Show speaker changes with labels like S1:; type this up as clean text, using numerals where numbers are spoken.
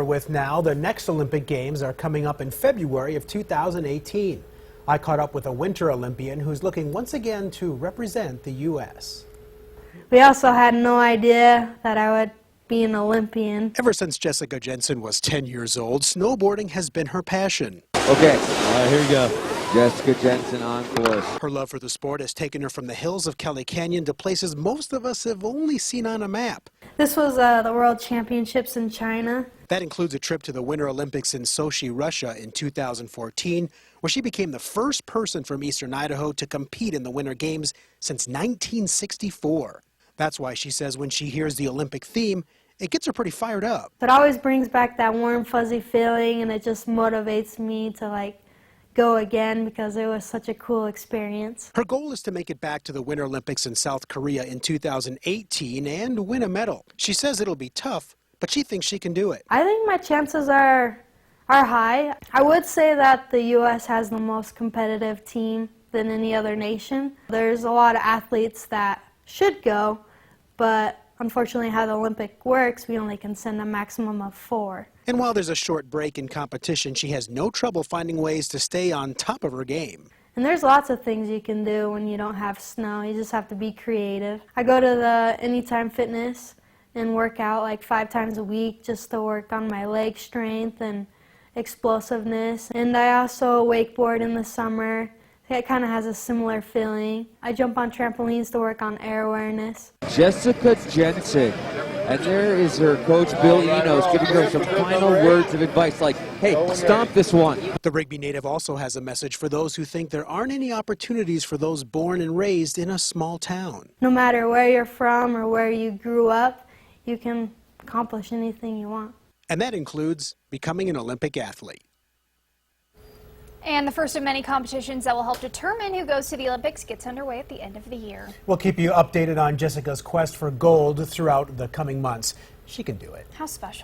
S1: with now. The next Olympic Games are coming up in February of 2018. I caught up with a Winter Olympian who's looking once again to represent the U.S.
S2: We also had no idea that I would be an Olympian.
S1: Ever since Jessika Jensen was 10 years old, snowboarding has been her passion.
S3: Okay, here you go. Jessika Jensen on course.
S1: Her love for the sport has taken her from the hills of Kelly Canyon to places most of us have only seen on a map.
S2: This was the World Championships in China.
S1: That includes a trip to the Winter Olympics in Sochi, Russia in 2014, where she became the first person from eastern Idaho to compete in the Winter Games since 1964. That's why she says when she hears the Olympic theme, it gets her pretty fired up.
S2: It always brings back that warm, fuzzy feeling, and it just motivates me to go again because it was such a cool experience.
S1: Her goal is to make it back to the Winter Olympics in South Korea in 2018 and win a medal. She says it'll be tough, but she thinks she can do it.
S2: I think my chances are high. I would say that the U.S. has the most competitive team than any other nation. There's a lot of athletes that should go, but unfortunately how the Olympic works, we only can send a maximum of 4.
S1: And while there's a short break in competition, she has no trouble finding ways to stay on top of her game.
S2: And there's lots of things you can do when you don't have snow. You just have to be creative. I go to the Anytime Fitness and work out 5 times a week just to work on my leg strength and explosiveness. And I also wakeboard in the summer. It kind of has a similar feeling. I jump on trampolines to work on air awareness.
S3: Jessika Jensen, and there is her coach, Bill Enos, giving her some final words of advice like, hey, stomp this one.
S1: The Rigby native also has a message for those who think there aren't any opportunities for those born and raised in a small town.
S2: No matter where you're from or where you grew up, you can accomplish anything you want.
S1: And that includes becoming an Olympic athlete.
S4: And the first of many competitions that will help determine who goes to the Olympics gets underway at the end of the year.
S1: We'll keep you updated on Jessica's quest for gold throughout the coming months. She can do it.
S4: How special.